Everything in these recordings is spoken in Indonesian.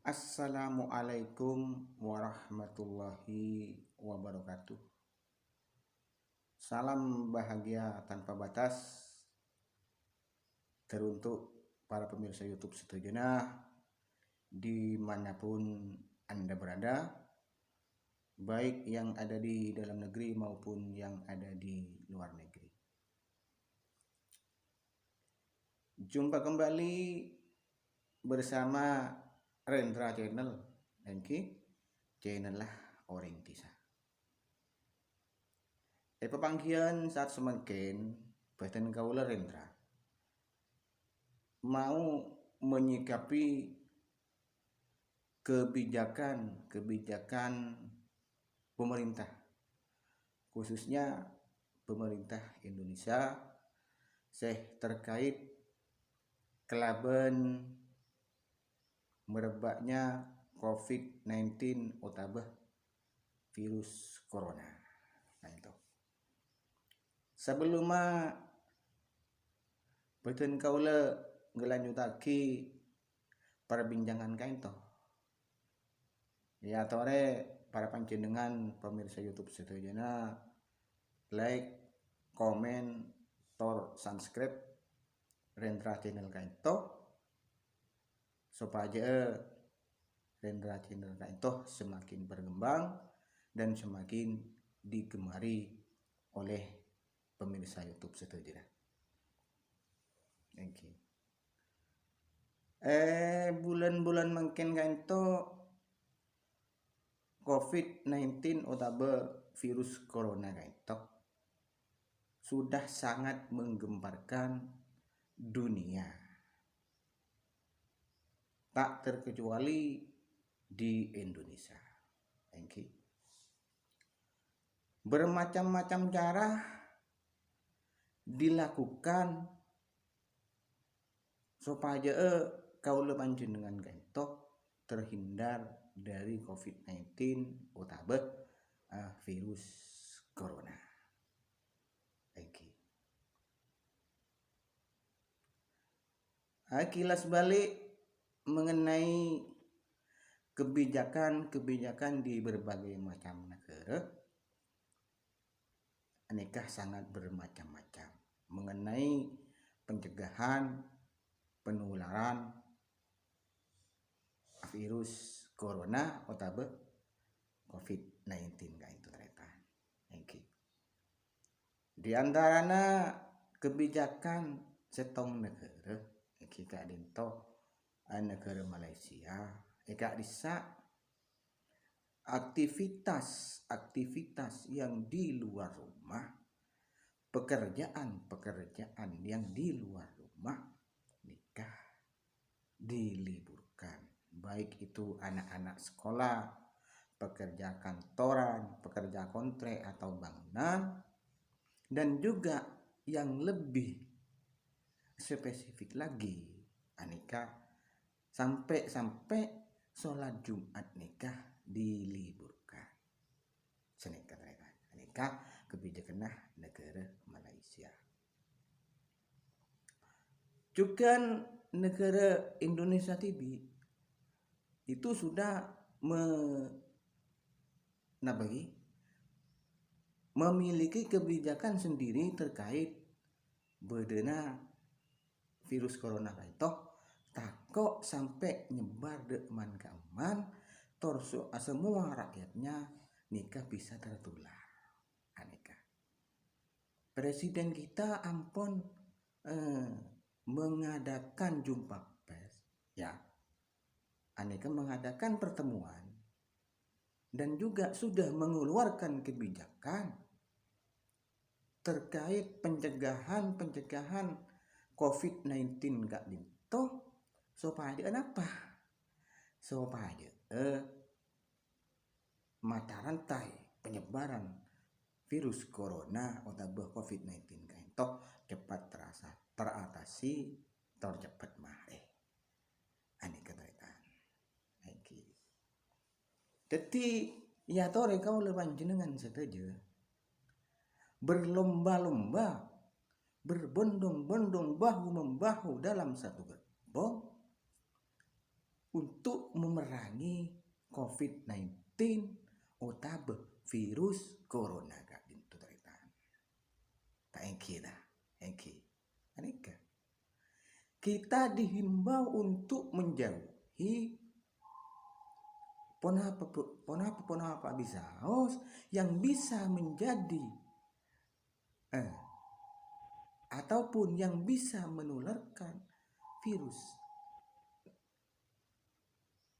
Assalamualaikum warahmatullahi wabarakatuh. Salam bahagia tanpa batas teruntuk para pemirsa YouTube setujunya dimanapun Anda berada, baik yang ada di dalam negeri maupun yang ada di luar negeri. Jumpa kembali bersama Rendra Channel, channel lah orang tisa. Pepanggian saat semakin badan kaula Rendra mau menyikapi kebijakan pemerintah, khususnya pemerintah Indonesia terkait kelaban merebaknya COVID-19 atau virus corona. Nah itu. Sebelum badan kaula ngelanjutake perbincangan kain toh. Ya tore para panjenengan pemirsa YouTube sedayana like, komen, tor subscribe Rendra Channel kain toh supaya Rendra Channel kain toh semakin berkembang dan semakin digemari oleh pemirsa YouTube sedayana. Thank you. Bulan-bulan mungkin kain toh COVID-19 atau virus corona itu sudah sangat menggemparkan dunia. Tak terkecuali di Indonesia. Thank you. Bermacam-macam cara dilakukan supaya kaula panjenengan kaito terhindar dari COVID-19 atau virus corona. Kilas balik mengenai kebijakan di berbagai macam negara, aneka sangat bermacam-macam mengenai pencegahan penularan virus corona atau COVID-19 kayak itu ternyata. Di antaranya kebijakan setong negara kita dinto negara Malaysia disa aktivitas yang di luar rumah, pekerjaan yang di luar rumah nikah diliburkan, baik itu anak-anak sekolah, pekerja kantoran, pekerja kontrak atau bangunan, dan juga yang lebih spesifik lagi nikah sampai sholat Jumat nikah diliburkan. Nikah kebijakan negara Malaysia. Juga negara Indonesia TV itu sudah memiliki kebijakan sendiri terkait bedena virus corona itu takut sampai nyebar deman ke aman torso semua rakyatnya nikah bisa tertular. Nikah presiden kita ampun mengadakan jumpa pers ya, aneka mengadakan pertemuan dan juga sudah mengeluarkan kebijakan terkait pencegahan COVID-19 gak dinto supaya kenapa? Supaya mata rantai penyebaran virus corona atau COVID-19 gak dinto cepat teratasi tercepat mare. Jadi ya tore kau panjenengan saja berlomba-lomba berbondong-bondong bahu membahu dalam satu gerbong untuk memerangi COVID-19 atau virus corona kak itu cerita. Tak engki dah, engki. Anika. Kita dihimbau untuk menjauhi ponapa bisaos yang bisa menjadi ataupun yang bisa menularkan virus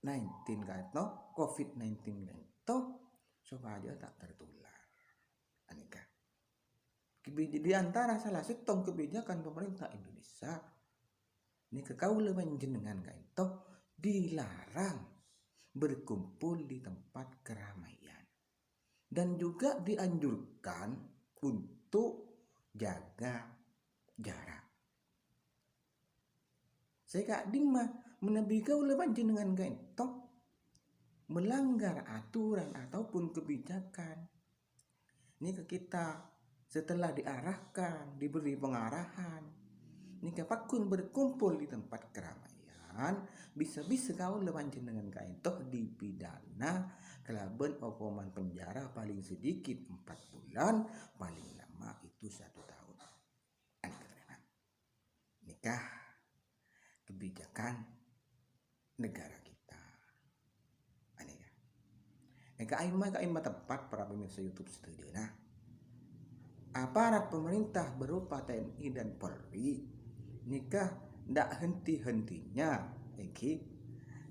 19 kaito, COVID-19 kaito, supaya tak tertular. Anika. Di antara salah satu kebijakan pemerintah Indonesia ini kekaula panjenengan kaito dilarang berkumpul di tempat keramaian dan juga dianjurkan untuk jaga jarak. Saya kak Dima menabi kaula panjenengan kaito melanggar aturan ataupun kebijakan. Ini ke kita setelah diarahkan, diberi pengarahan, ini kapakun berkumpul di tempat keramaian, bisa-bisa kau panjenengan kaito dipidana kelaban hukuman penjara paling sedikit 4 bulan, paling lama itu 1 tahun. Nikah kebijakan negara kita. Anika. Kaima tepat para pemirsa YouTube studio. Nah, aparat pemerintah berupa TNI dan Polri nikah ndak henti-hentinya,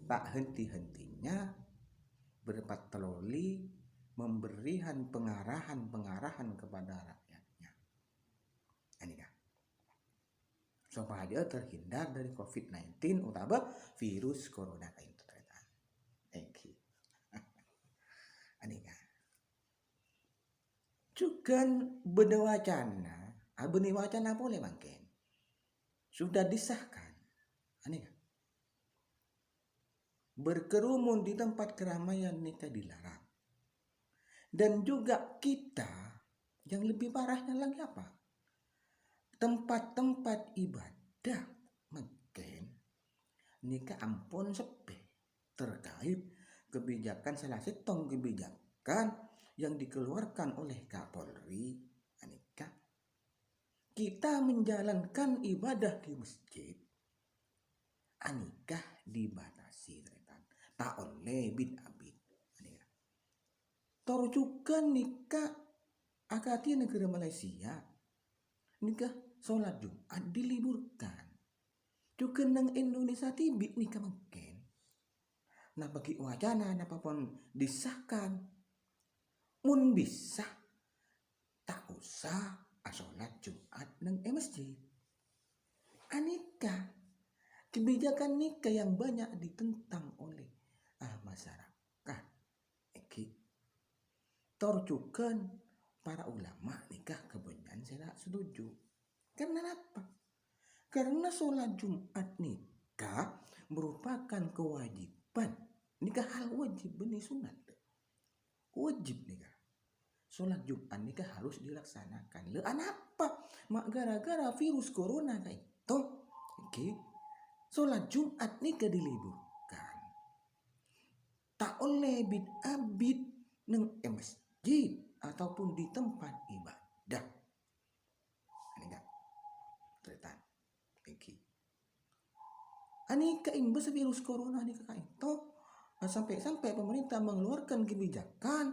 tak henti-hentinya berpatroli memberikan pengarahan kepada rakyatnya. Anika. Supaya terhindar dari COVID-19 atau virus corona itu ternyata. Anika. Juga bedewacana, benih wacana boleh mungkin sudah disahkan. Anika. Berkerumun di tempat keramaian nikah dilarang. Dan juga kita yang lebih parahnya lagi apa? Tempat-tempat ibadah mungkin nikah ampun sepi terkait kebijakan salah satu kebijakan yang dikeluarkan oleh Kapolri. Anika. Kita menjalankan ibadah di masjid. Anika dibatasi tak oleh bid-abid. Anika. Juga nikah akati negara Malaysia. Nikah sholat Jumat diliburkan. Juga nang Indonesia tibik nikah mungkin. Nah bagi wacana apapun disahkan. Mun bisa tak usah sholat Jumat nang masjid. Anika. Kebijakan nikah yang banyak ditentang oleh masyarakat. Torjukan para ulama nikah kebanyakan saya tak setuju. Karena apa? Karena sholat Jumat nikah merupakan kewajiban. Nikah hal wajib benih sunat. Wajib nikah. Sholat Jumat nikah harus dilaksanakan. Apa? Mak gara-gara virus corona kayak itu. Sholat Jumat nikah diliburkan. Tak oleh bid-abid neng masjid ataupun di tempat ibadah. Anika. Cerita. Anika imbas virus corona anika itu sampai pemerintah mengeluarkan kebijakan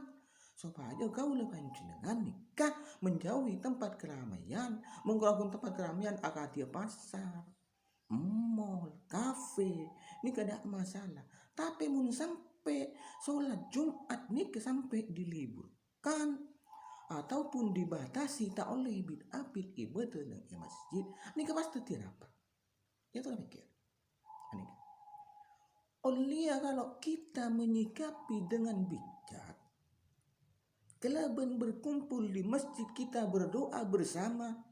supaya kau panjenengan nikah menjauhi tempat keramaian, menggunakan tempat keramaian akadia pasar, mall, kafe, ini tidak masalah. Tapi mun sampai sholat Jumat nih sampai diliburkan ataupun dibatasi tak oleh bid-abid ibadah nang masjid, ini pasti tidak apa. Ya tuh mikir. Oleh kalau kita menyikapi dengan bijak, kelaban berkumpul di masjid kita berdoa bersama,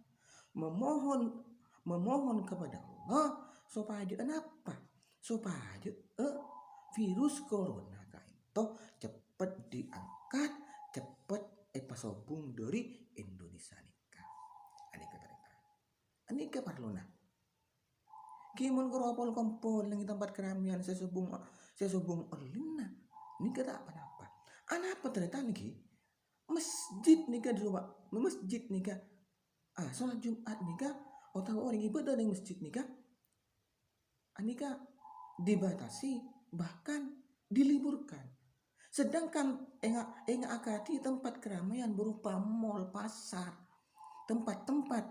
memohon kepada Allah supaya apa? Supaya virus corona itu cepat diangkat, cepat pasobung dari Indonesia nikah. Anika perlu nah. Kimun keropol kompol yang tempat keramaian sesubung olina. Ini kata apa? Apa ternyata nih? Masjid nika coba, masjid nika. Sholat Jumat nika, tahu orang ibadah di masjid nika. Nika dibatasi bahkan diliburkan. Sedangkan enga akadi tempat keramaian berupa mall, pasar, tempat-tempat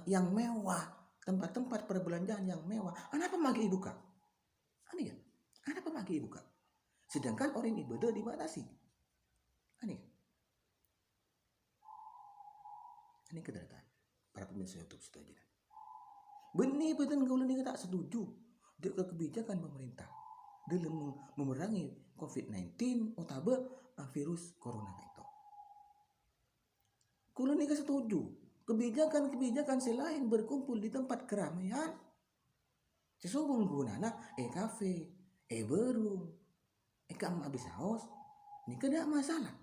yang mewah, tempat-tempat perbelanjaan yang mewah. Kenapa magi ibu kak? Aneh ya? Kenapa magi ibu kak? Sedangkan orang ibadah dibatasi. Aneh. Ini kedatangan para pemirsa YouTube situ aja. Benih betul kalau ini tak setuju dengan kebijakan pemerintah dalam memerangi COVID-19 atau virus corona itu. Kalau ini setuju kebijakan selain berkumpul di tempat keramaian, sesungguhnya gunana kafe, berung, kam habis haus, ini tidak masalah.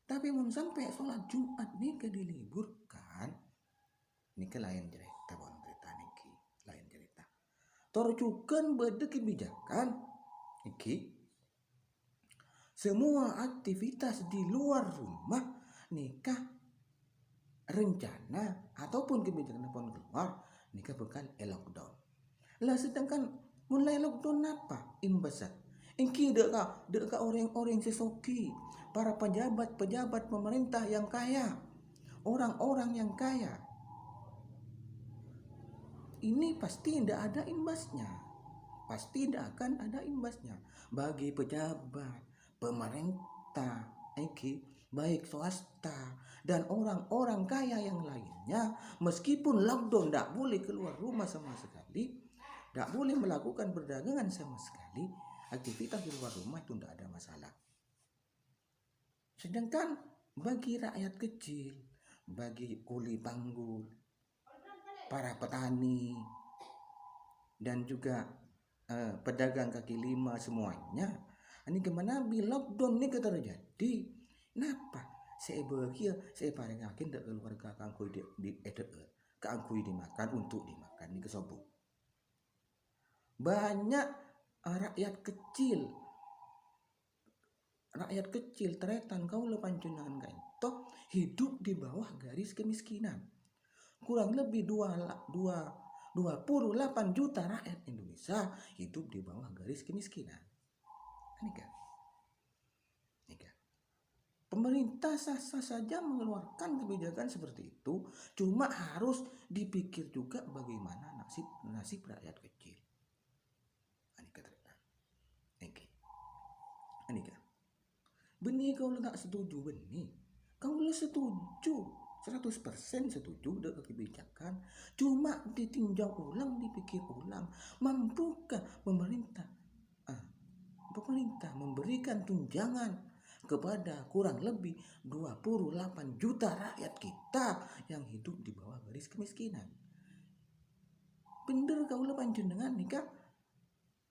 Tapi mau sampai sholat Jumat nih diliburkan, ini lain cerita niki, lain cerita. Torcukan beda kebijakan, niki semua aktivitas di luar rumah nikah rencana ataupun kebijakan pun keluar nikah bakal lockdown. Lah sedangkan mulai lockdown apa imbasnya? Engki deka orang-orang sesoki, para pejabat pemerintah yang kaya, orang-orang yang kaya. Ini pasti tidak ada imbasnya. Pasti tidak akan ada imbasnya bagi pejabat, pemerintah, baik swasta dan orang-orang kaya yang lainnya. Meskipun lockdown tidak boleh keluar rumah sama sekali, tidak boleh melakukan perdagangan sama sekali, aktivitas di luar rumah itu tidak ada masalah. Sedangkan bagi rakyat kecil, bagi kuli panggul, para petani, dan juga pedagang kaki lima semuanya, ini kemana lockdown ini terjadi? Kenapa? Saya bahagia, saya paling yakin tak keluarga kangkui kangkui dimakan untuk dimakan ini kesobong. Banyak rakyat kecil teretan kau lepan jenengan kaito hidup di bawah garis kemiskinan. Kurang lebih 28 juta rakyat Indonesia hidup di bawah garis kemiskinan. Ini kan? Pemerintah sah-sah saja mengeluarkan kebijakan seperti itu, cuma harus dipikir juga bagaimana nasib rakyat kecil. Ini kan? Benih kau tak setuju benih. Kau setuju 100% setuju dengan kebijakan, cuma ditinjau ulang, dipikir ulang, mampukah pemerintah memberikan tunjangan kepada kurang lebih 28 juta rakyat kita yang hidup di bawah garis kemiskinan. Bener kau panjenengan nikah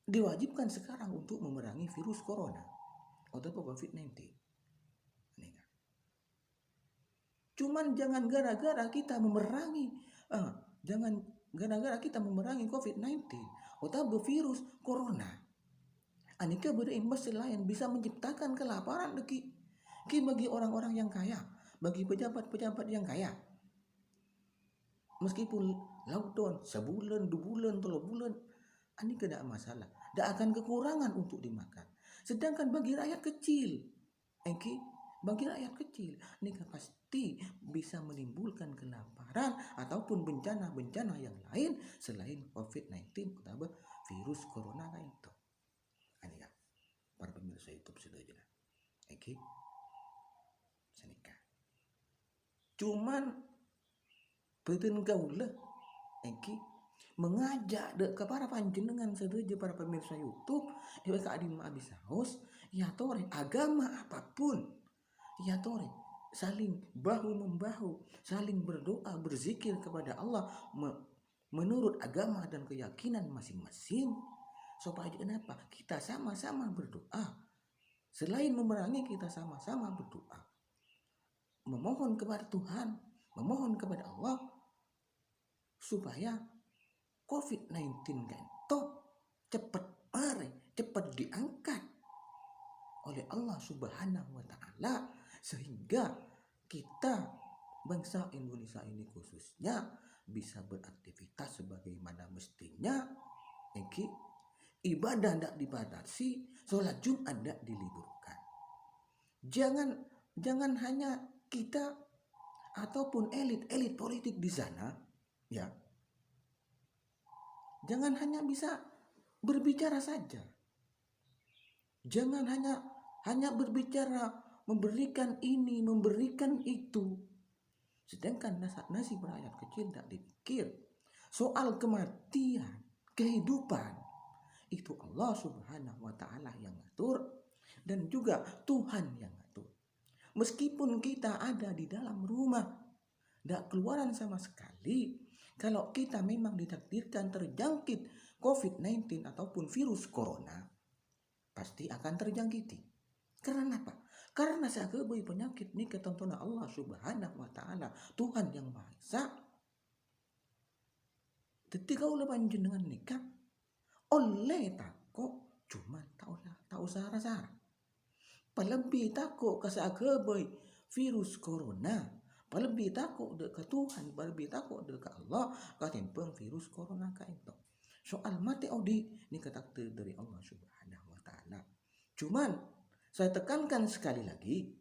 diwajibkan sekarang untuk memerangi virus corona atau COVID-19. Cuman jangan gara-gara kita memerangi COVID-19 atau virus corona, anika berimbas lain bisa menciptakan kelaparan bagi orang-orang yang kaya, bagi pejabat-pejabat yang kaya. Meskipun lockdown sebulan, 2 bulan, 3 bulan, ini tidak masalah, tidak akan kekurangan untuk dimakan. Sedangkan bagi rakyat kecil, ini pasti bisa menimbulkan kelaparan ataupun bencana-bencana yang lain selain COVID-19 atau virus corona itu. Ini ya, para pemirsa YouTube sudah jelas. Senikah. Cuman beten kaulah, mengajak kepada panjenengan saja para pemirsa YouTube, adim abis haus, ya tore agama apapun, ya tore saling bahu membahu, saling berdoa, berzikir kepada Allah menurut agama dan keyakinan masing-masing. Supaya kenapa? Kita sama-sama berdoa. Selain memerangi, kita sama-sama berdoa, memohon kepada Tuhan, memohon kepada Allah supaya COVID-19 kan toh cepat diangkat oleh Allah Subhanahu wa taala, sehingga kita bangsa Indonesia ini khususnya bisa beraktivitas sebagaimana mestinya. Ibadah tidak dibatasi, sholat Jumat tidak diliburkan. Jangan hanya kita ataupun elit politik di sana, ya. Jangan hanya bisa berbicara saja. Jangan hanya berbicara, memberikan ini, memberikan itu. Sedangkan nasib rakyat kecil tidak dipikir. Soal kematian, kehidupan, itu Allah Subhanahu wa taala yang ngatur, dan juga Tuhan yang ngatur. Meskipun kita ada di dalam rumah, tidak keluaran sama sekali, kalau kita memang ditakdirkan terjangkit COVID-19 ataupun virus corona, pasti akan terjangkiti. Karena apa? Karena sakebeui penyakit ini ketentuan Allah Subhanahu wa taala, Tuhan yang Maha Esa. Ketika ulah panjenengan nikah oleh tako cuma tak usah rasa. Palebih tako ka sakebeui virus corona, palebih tako deuk ka Tuhan, palebih tako deuk ka Allah katimpang virus corona ka itu. Soal mati audi ini ketakdir dari Allah Subhanahu wa taala. Cuman saya tekankan sekali lagi,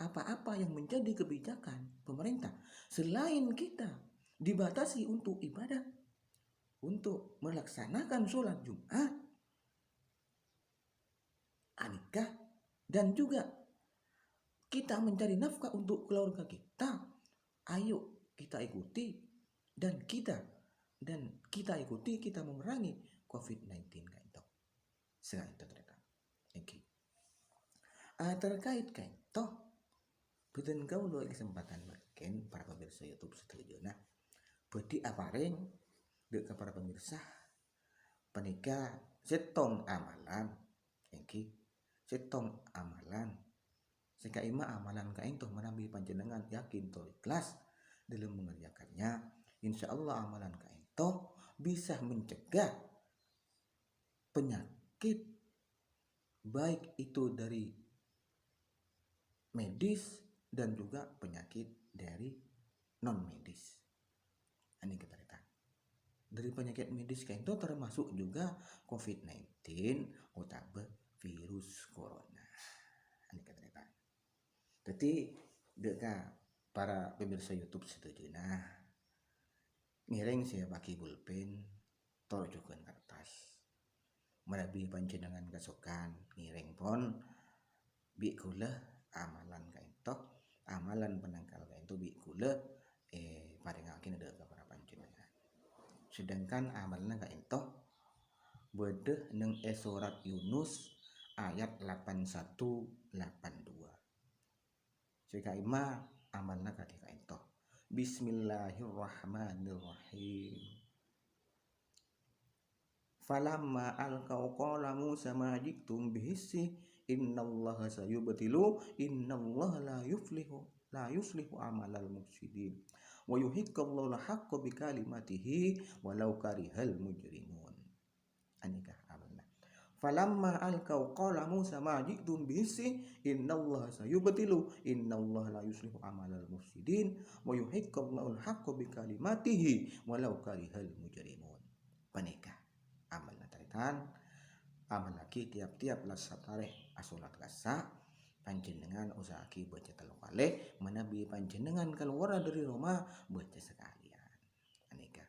apa-apa yang menjadi kebijakan pemerintah selain kita dibatasi untuk ibadah, untuk melaksanakan sholat Jumat, nikah, dan juga kita mencari nafkah untuk keluarga kita, ayo kita ikuti dan kita ikuti, kita memerangi COVID-19 kan itu. Selain itu terkait terkait kan toh beten kaula kesempatan makin para pemirsa YouTube setelujuna bedi apareng deuk ka para pemirsa panika setong amalan setong amalan sehingga amalan ka itu menabi panjenengan yakin to ikhlas dalam mengerjakannya, insya Allah amalan ka itu bisa mencegah penyakit baik itu dari medis dan juga penyakit dari non medis. Ini kita lihat. Dari penyakit medis kayak itu termasuk juga COVID-19 utawa virus corona. Ini kita lihat. Jadi dekat para pemirsa YouTube setuju nah ngiring saya pakai pulpen tojokan kertas merabi panjenengan kasokan ngiring pon bi kula amalan kaito amalan penangkal kaito bi kula paringakin ada para panjenengan. Sedangkan amalna kaito bedeh neng surat Yunus ayat 8182. Jika ima amalna katika itu. Bismillahirrahmanirrahim. Falamma alqaw qala Musa ma ji'tum bihissi innallaha sayubtilu innallaha la yuslihu amalal mufsidin wa yuhiqqallahu al-haqqa bikalimatihi walau karihal mujrimun. Anikah amalna. Falamma alqaw qala Musa ma ji'tum bihissi innallaha sayubtilu innallaha la yuslihu amalal mufsidin wa yuhiqqallahu al-haqqa bikalimatihi walau karihal mujrimun. Panikah amalna tarikan amal lagi tiap-tiap lasatareh asolat kasa panjenengan usahaki baca telu kali menabi panjenengan keluar dari rumah baca sekalian. Anika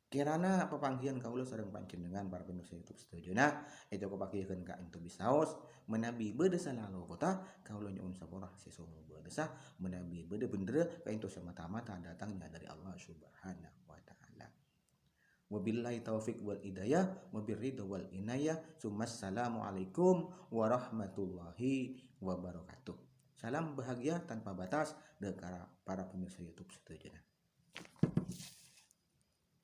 kirana pepanggihan kaula sareng panjenengan para pemirsa YouTube setujuna itu kapakieun ka itu bisaos menabi beude salalu kota kaula nyuwun saborah sesungguh beudesa menabi beude bener ka itu semata-mata datangnya dari Allah Subhanahu wa taala. Wabillahi taufiq wal hidayah wabirridho wal inayah. Assalamu alaikum warahmatullahi wabarakatuh. Salam bahagia tanpa batas dari para pemirsa YouTube setuju.